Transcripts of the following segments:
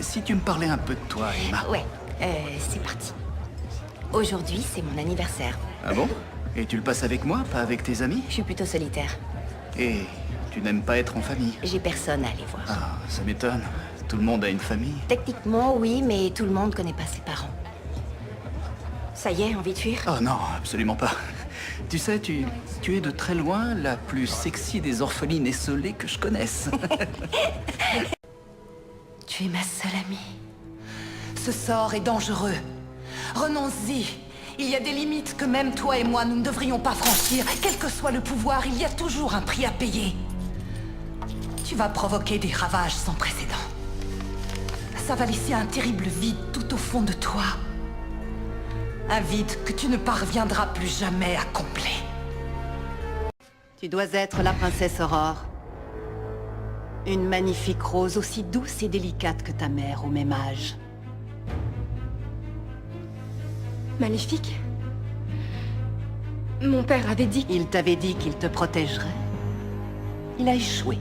Si tu me parlais un peu de toi, Emma. Ouais, c'est parti. Aujourd'hui, c'est mon anniversaire. Ah bon? Et tu le passes avec moi, pas avec tes amis? Je suis plutôt solitaire. Et tu n'aimes pas être en famille? J'ai personne à aller voir. Ah, ça m'étonne. Tout le monde a une famille. Techniquement, oui, mais tout le monde connaît pas ses parents. Ça y est, envie de fuir? Oh non, absolument pas. Tu sais, tu es de très loin la plus sexy des orphelines esselées que je connaisse. Tu es ma seule amie. Ce sort est dangereux. Renonce-y. Il y a des limites que même toi et moi, nous ne devrions pas franchir. Quel que soit le pouvoir, il y a toujours un prix à payer. Tu vas provoquer des ravages sans précédent. Ça va laisser un terrible vide tout au fond de toi. Un vide que tu ne parviendras plus jamais à combler. Tu dois être la princesse Aurore. Une magnifique rose aussi douce et délicate que ta mère au même âge. Maléfique? Mon père avait dit... Il t'avait dit qu'il te protégerait. Il a échoué.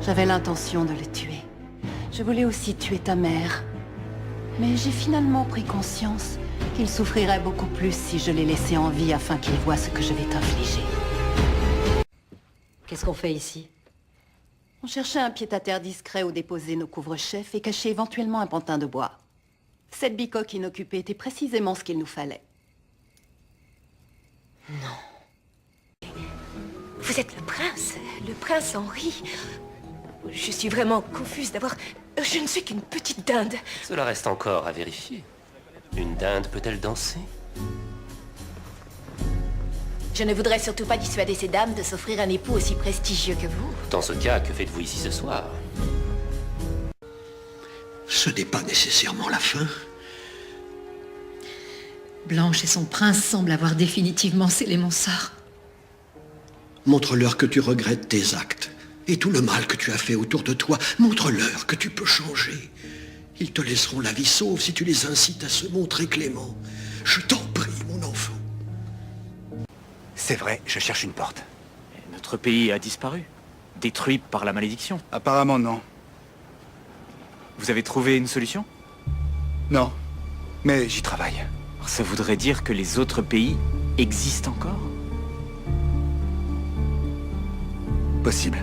J'avais l'intention de le tuer. Je voulais aussi tuer ta mère. Mais j'ai finalement pris conscience qu'il souffrirait beaucoup plus si je l'ai laissé en vie afin qu'il voie ce que je vais t'infliger. Qu'est-ce qu'on fait ici? On cherchait un pied-à-terre discret où déposer nos couvre-chefs et cacher éventuellement un pantin de bois. Cette bicoque inoccupée était précisément ce qu'il nous fallait. Vous êtes le prince Henri. Je suis vraiment confuse d'avoir... Je ne suis qu'une petite dinde. Cela reste encore à vérifier. Une dinde peut-elle danser? Je ne voudrais surtout pas dissuader ces dames de s'offrir un époux aussi prestigieux que vous. Dans ce cas, que faites-vous ici ce soir? Ce n'est pas nécessairement la fin. Blanche et son prince semblent avoir définitivement scellé mon sort. Montre-leur que tu regrettes tes actes et tout le mal que tu as fait autour de toi. Montre-leur que tu peux changer. Ils te laisseront la vie sauve si tu les incites à se montrer clément. Je t'en prie, mon enfant. C'est vrai, je cherche une porte. Notre pays a disparu. Détruit par la malédiction. Apparemment non. Vous avez trouvé une solution? Non, mais j'y travaille. Ça voudrait dire que les autres pays existent encore? Possible.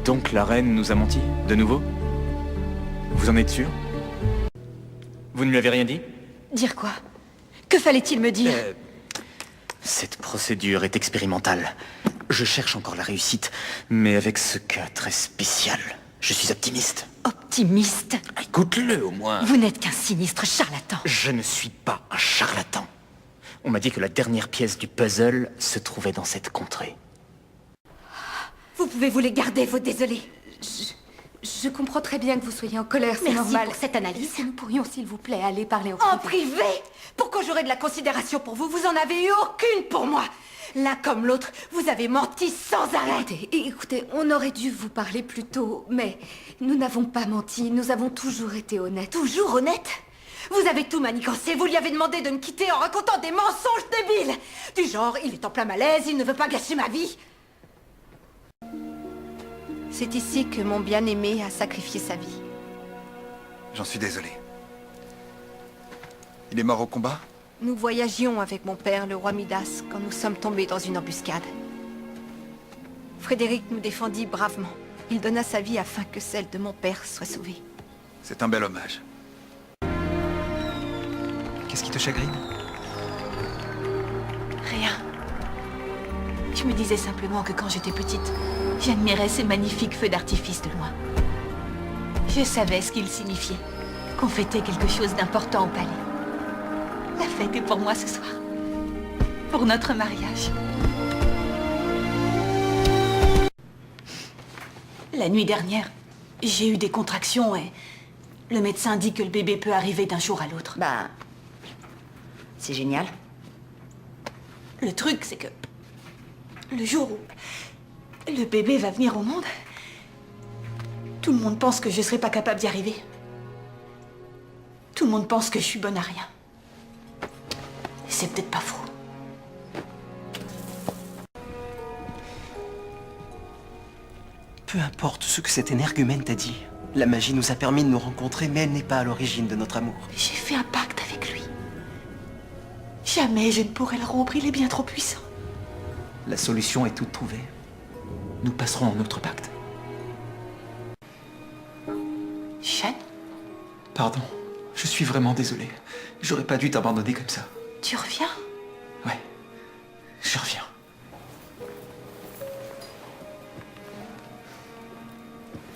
Donc la reine nous a menti, de nouveau? Vous en êtes sûr? Vous ne lui avez rien dit? Dire quoi? Que fallait-il me dire? Cette procédure est expérimentale. Je cherche encore la réussite, mais avec ce cas très spécial. Je suis optimiste. Optimiste? Écoute-le au moins. Vous n'êtes qu'un sinistre charlatan. Je ne suis pas un charlatan. On m'a dit que la dernière pièce du puzzle se trouvait dans cette contrée. Vous pouvez vous les garder, vos désolés. Je comprends très bien que vous soyez en colère, c'est Merci normal. pour cette analyse. Si nous pourrions, s'il vous plaît, aller parler En privé? Pourquoi j'aurais de la considération pour vous? Vous en avez eu aucune pour moi. L'un comme l'autre, vous avez menti sans arrêt. Écoutez, on aurait dû vous parler plus tôt, mais nous n'avons pas menti, nous avons toujours été honnêtes. Toujours honnête? Vous avez tout manigancé, vous lui avez demandé de me quitter en racontant des mensonges débiles. Du genre, il est en plein malaise, il ne veut pas gâcher ma vie. C'est ici que mon bien-aimé a sacrifié sa vie. J'en suis désolé. Il est mort au combat? Nous voyagions avec mon père, le roi Midas, quand nous sommes tombés dans une embuscade. Frédéric nous défendit bravement. Il donna sa vie afin que celle de mon père soit sauvée. C'est un bel hommage. Qu'est-ce qui te chagrine? Rien. Je me disais simplement que quand j'étais petite, j'admirais ces magnifiques feux d'artifice de loin. Je savais ce qu'ils signifiaient, qu'on fêtait quelque chose d'important au palais. La fête est pour moi ce soir, pour notre mariage. La nuit dernière, j'ai eu des contractions et le médecin dit que le bébé peut arriver d'un jour à l'autre. Bah... c'est génial. Le truc, c'est que le jour où le bébé va venir au monde, tout le monde pense que je serai pas capable d'y arriver. Tout le monde pense que je suis bonne à rien. Et c'est peut-être pas faux. Peu importe ce que cet énergumène t'a dit, La magie nous a permis de nous rencontrer, mais elle n'est pas à l'origine de notre amour. J'ai fait un pacte avec lui. Jamais je ne pourrai le rompre, il est bien trop puissant. La solution est toute trouvée. Nous passerons en notre pacte. Sean, Pardon, je suis vraiment désolé. J'aurais pas dû t'abandonner comme ça. tu reviens? Ouais, je reviens.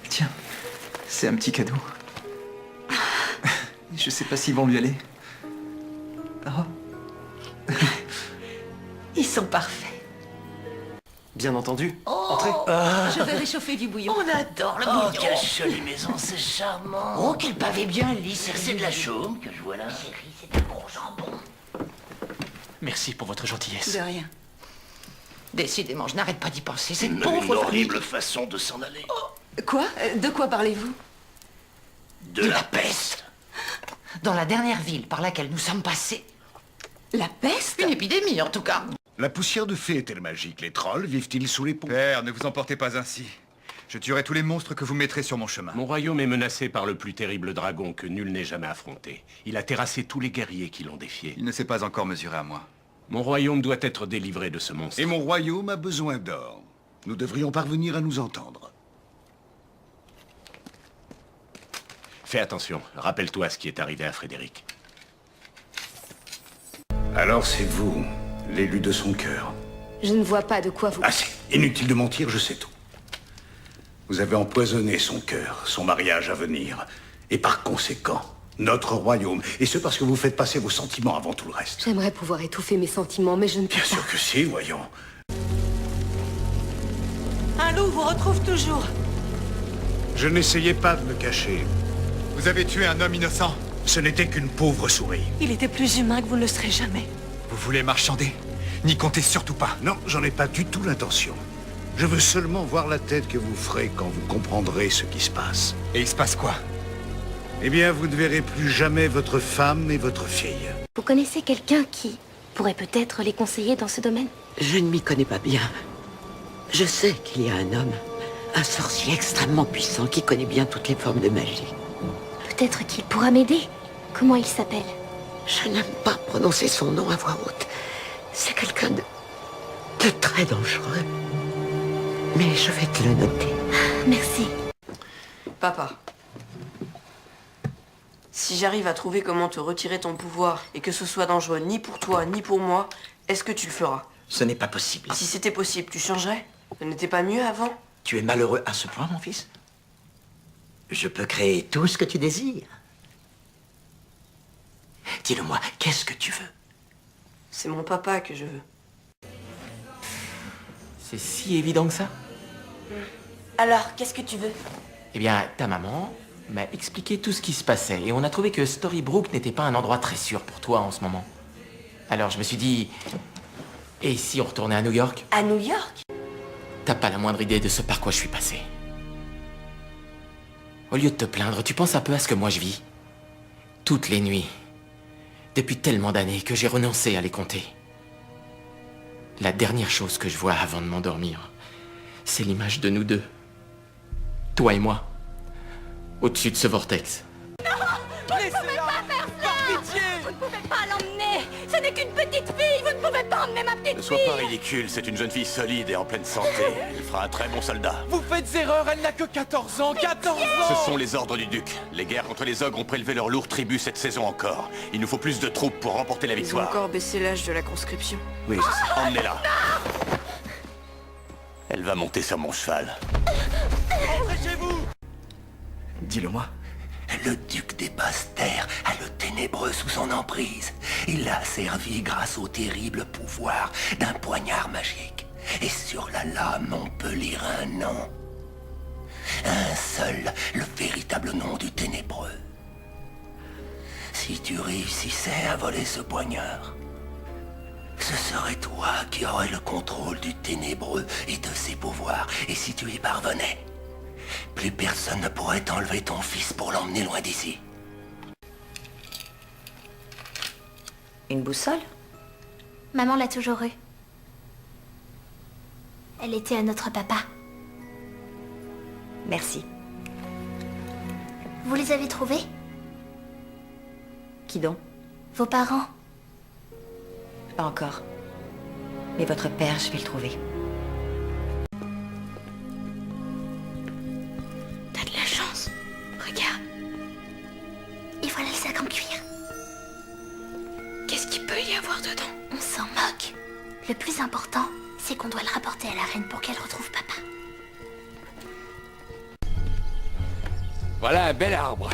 Tiens, c'est un petit cadeau. Je sais pas s'ils vont lui aller. Oh. Ils sont parfaits. Bien entendu. Entrez. Je vais réchauffer du bouillon. On adore le bouillon. Quelle jolie maison, c'est charmant. Oh, quel pavé bien lisse. C'est de la chaume que je vois là. Chérie, c'est un gros jambon. Merci pour votre gentillesse. De rien. Décidément, je n'arrête pas d'y penser. C'est Une horrible façon de s'en aller. Quoi? De quoi parlez-vous? De la peste. Dans la dernière ville par laquelle nous sommes passés. La peste? Une épidémie, en tout cas. La poussière de fée est-elle magique? Les trolls vivent-ils sous les ponts? Père, ne vous emportez pas ainsi. Je tuerai tous les monstres que vous mettrez sur mon chemin. Mon royaume est menacé par le plus terrible dragon que nul n'ait jamais affronté. Il a terrassé tous les guerriers qui l'ont défié. Il ne s'est pas encore mesuré à moi. Mon royaume doit être délivré de ce monstre. Et mon royaume a besoin d'or. Nous devrions parvenir à nous entendre. Fais attention, rappelle-toi ce qui est arrivé à Frédéric. Alors c'est vous, l'élu de son cœur. Je ne vois pas de quoi vous... Assez. Inutile de mentir, je sais tout. Vous avez empoisonné son cœur, son mariage à venir, et par conséquent, notre royaume. Et ce parce que vous faites passer vos sentiments avant tout le reste. J'aimerais pouvoir étouffer mes sentiments, mais je ne peux Bien pas. sûr que si, voyons. Un loup vous retrouve toujours. Je n'essayais pas de me cacher. Vous avez tué un homme innocent. Ce n'était qu'une pauvre souris. Il était plus humain que vous ne le serez jamais. Vous voulez marchander? N'y comptez surtout pas. Non, j'en ai pas du tout l'intention. Je veux seulement voir la tête que vous ferez quand vous comprendrez ce qui se passe. Et il se passe quoi? Eh bien, vous ne verrez plus jamais votre femme et votre fille. Vous connaissez quelqu'un qui pourrait peut-être les conseiller dans ce domaine? Je ne m'y connais pas bien. Je sais qu'il y a un homme, un sorcier extrêmement puissant qui connaît bien toutes les formes de magie. Peut-être qu'il pourra m'aider. Comment il s'appelle? Je n'aime pas prononcer son nom à voix haute. C'est quelqu'un de très dangereux. Mais je vais te le noter. Merci. Papa, si j'arrive à trouver comment te retirer ton pouvoir et que ce soit dangereux ni pour toi ni pour moi, est-ce que tu le feras? Ce n'est pas possible. Si c'était possible, tu changerais? Ce n'était pas mieux avant? Tu es malheureux à ce point, mon fils? Je peux créer tout ce que tu désires. Dis-le-moi, qu'est-ce que tu veux? C'est mon papa que je veux. C'est si évident que ça? Alors, qu'est-ce que tu veux? Eh bien, ta maman m'a expliqué tout ce qui se passait et on a trouvé que Storybrooke n'était pas un endroit très sûr pour toi en ce moment. Alors je me suis dit... Et si on retournait à New York? À New York? T'as pas la moindre idée de ce par quoi je suis passé. Au lieu de te plaindre, tu penses un peu à ce que moi je vis. Toutes les nuits. Depuis tellement d'années que j'ai renoncé à les compter. La dernière chose que je vois avant de m'endormir, c'est l'image de nous deux. Toi et moi. Au-dessus de ce vortex. Vous ne pouvez pas faire ça! Vous ne pouvez pas l'emmener! Ce n'est qu'une petite fille! Vous ne pouvez pas emmener ma petite fille! Ne sois pas ridicule, c'est une jeune fille solide et en pleine santé. Elle fera un très bon soldat. Vous faites erreur, elle n'a que 14 ans. 14 ans! Ce sont les ordres du duc. Les guerres contre les ogres ont prélevé leur lourd tribut cette saison encore. Il nous faut plus de troupes pour remporter la Ils ont victoire. encore baissé l'âge de la conscription. Oui, je sais. Emmenez-la. Elle va monter sur mon cheval. Dis-le-moi. Le duc des basses-terres a le ténébreux sous son emprise. Il l'a servi grâce au terrible pouvoir d'un poignard magique. Et sur la lame, on peut lire un nom. Un seul, le véritable nom du ténébreux. Si tu réussissais à voler ce poignard, ce serait toi qui aurais le contrôle du ténébreux et de ses pouvoirs. Et si tu y parvenais, plus personne ne pourrait t'enlever ton fils pour l'emmener loin d'ici. Une boussole? Maman l'a toujours eue. Elle était à notre papa. Merci. Vous les avez trouvés? Qui donc? Vos parents? Pas encore. Mais votre père, je vais le trouver. T'as de la chance. Regarde. Et voilà le sac en cuir. Qu'est-ce qu'il peut y avoir dedans? On s'en moque. Le plus important, c'est qu'on doit le rapporter à la reine pour qu'elle retrouve papa. Voilà un bel arbre.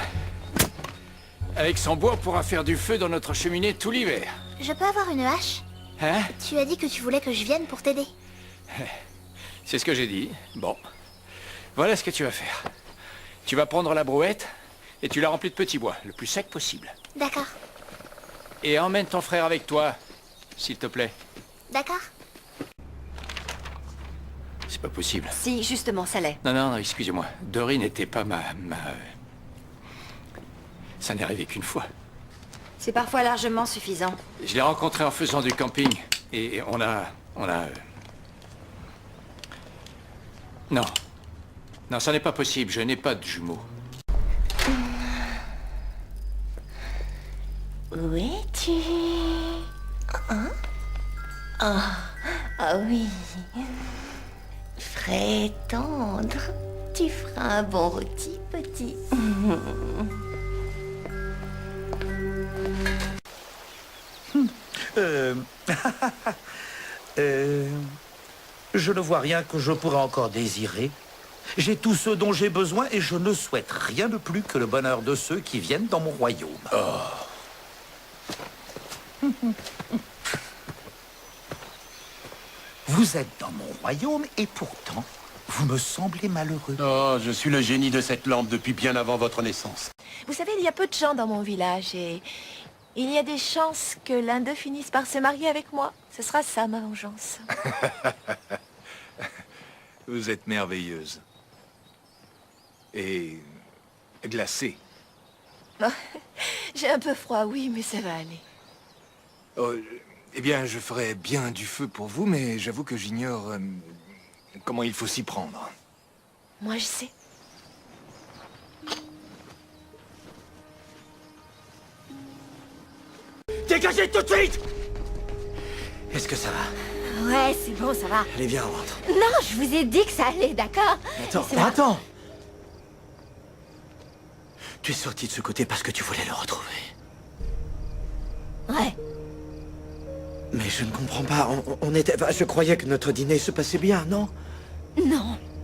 Avec son bois, on pourra faire du feu dans notre cheminée tout l'hiver. Je peux avoir une hache? Hein? Tu as dit que tu voulais que je vienne pour t'aider. C'est ce que j'ai dit. Bon. Voilà ce que tu vas faire. Tu vas prendre la brouette et tu la remplis de petits bois, le plus sec possible. D'accord. Et emmène ton frère avec toi, s'il te plaît. D'accord. C'est pas possible. Si, justement, ça l'est. Non, excusez-moi. Dory n'était pas ma... Ça n'est arrivé qu'une fois. C'est parfois largement suffisant. Je l'ai rencontré en faisant du camping. Et on a... Non. Non, ça n'est pas possible. Je n'ai pas de jumeaux. Où es-tu? Hein? Ah oui. Frais et tendre. Tu feras un bon rôti, petit. Je ne vois rien que je pourrais encore désirer. J'ai tout ce dont j'ai besoin et je ne souhaite rien de plus que le bonheur de ceux qui viennent dans mon royaume. Vous êtes dans mon royaume et pourtant, vous me semblez malheureux. Oh, je suis le génie de cette lampe depuis bien avant votre naissance. Vous savez, il y a peu de gens dans mon village et il y a des chances que l'un d'eux finisse par se marier avec moi. Ce sera ça, ma vengeance. Vous êtes merveilleuse. Et glacée. J'ai un peu froid, oui, mais ça va aller. Oh, eh bien, je ferais bien du feu pour vous, mais j'avoue que j'ignore comment il faut s'y prendre. Moi, je sais. Dégagez tout de suite! Est-ce que ça va? Ouais, c'est bon, ça va. Allez, viens, on rentre. Non, je vous ai dit que ça allait, d'accord? Attends. Tu es sorti de ce côté parce que tu voulais le retrouver. Ouais. Mais je ne comprends pas. On était... Je croyais que notre dîner se passait bien, non?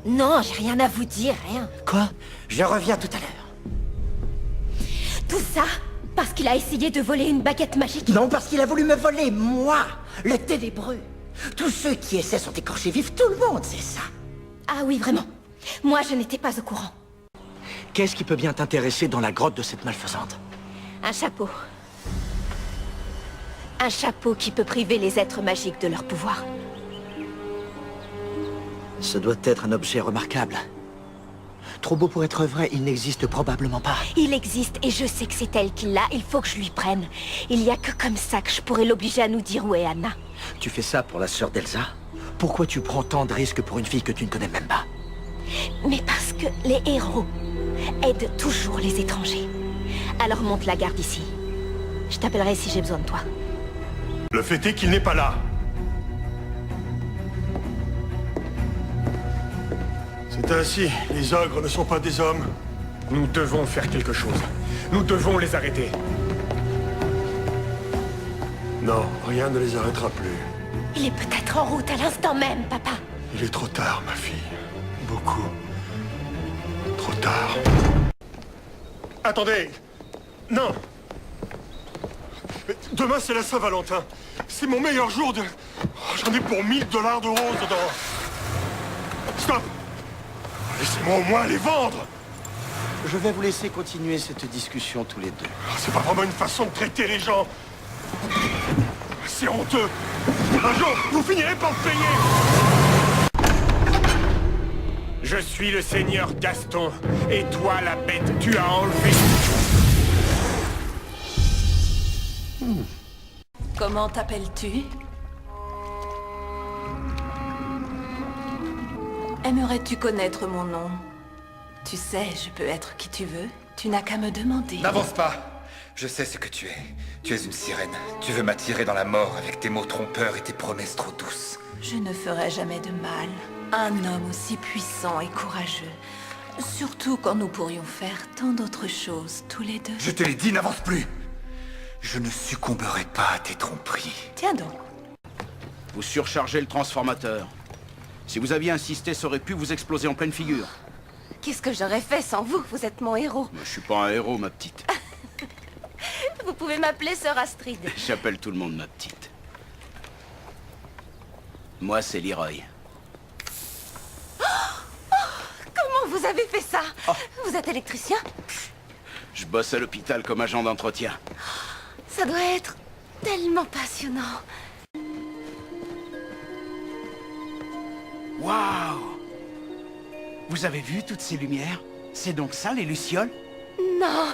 Non, j'ai rien à vous dire, rien. Quoi? Je reviens tout à l'heure. Tout ça parce qu'il a essayé de voler une baguette magique? Non, parce qu'il a voulu me voler, moi, le ténébreux. Tous ceux qui essaient sont écorchés vifs, tout le monde sait ça. Ah oui, vraiment. Moi, je n'étais pas au courant. Qu'est-ce qui peut bien t'intéresser dans la grotte de cette malfaisante? Un chapeau. Un chapeau qui peut priver les êtres magiques de leur pouvoir. Ce doit être un objet remarquable. Trop beau pour être vrai, il n'existe probablement pas. Il existe et je sais que c'est elle qui l'a, il faut que je lui prenne. Il n'y a que comme ça que je pourrais l'obliger à nous dire où est Anna. Tu fais ça pour la sœur d'Elsa? Pourquoi tu prends tant de risques pour une fille que tu ne connais même pas? Mais parce que les héros aident toujours les étrangers. Alors monte la garde ici. Je t'appellerai si j'ai besoin de toi. Le fait est qu'il n'est pas là. C'est ainsi. Les ogres ne sont pas des hommes. Nous devons faire quelque chose. Nous devons les arrêter. Non, rien ne les arrêtera plus. Il est peut-être en route à l'instant même, papa. Il est trop tard, ma fille. Beaucoup. Trop tard. Attendez! Non! Mais demain, c'est la Saint-Valentin. C'est mon meilleur jour de... Oh, j'en ai pour 1000 $ de roses dedans. Stop! Laissez-moi au moins les vendre! Je vais vous laisser continuer cette discussion tous les deux. C'est pas vraiment une façon de traiter les gens. C'est honteux. Un jour, vous finirez par me payer. Je suis le seigneur Gaston. Et toi, la bête, tu as enlevé... Comment t'appelles-tu? Aimerais-tu connaître mon nom? Tu sais, je peux être qui tu veux. Tu n'as qu'à me demander. N'avance pas. Je sais ce que tu es. Tu es une sirène. Tu veux m'attirer dans la mort avec tes mots trompeurs et tes promesses trop douces. Je ne ferai jamais de mal. Un homme aussi puissant et courageux. Surtout quand nous pourrions faire tant d'autres choses, tous les deux. Je te l'ai dit, n'avance plus. Je ne succomberai pas à tes tromperies. Tiens donc. Vous surchargez le transformateur. Si vous aviez insisté, ça aurait pu vous exploser en pleine figure. Qu'est-ce que j'aurais fait sans vous? Vous êtes mon héros. Je suis pas un héros, ma petite. Vous pouvez m'appeler Sœur Astrid. J'appelle tout le monde ma petite. Moi, c'est Leroy. Comment vous avez fait ça? Vous êtes électricien? Je bosse à l'hôpital comme agent d'entretien. Ça doit être tellement passionnant. Waouh! Vous avez vu toutes ces lumières? C'est donc ça, les lucioles? Non,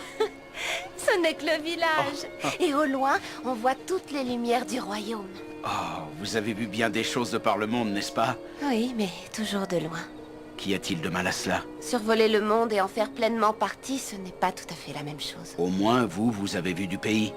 ce n'est que le village. Et au loin, on voit toutes les lumières du royaume. Oh, vous avez vu bien des choses de par le monde, n'est-ce pas? Oui, mais toujours de loin. Qu'y a-t-il de mal à cela? Survoler le monde et en faire pleinement partie, ce n'est pas tout à fait la même chose. Au moins, vous avez vu du pays.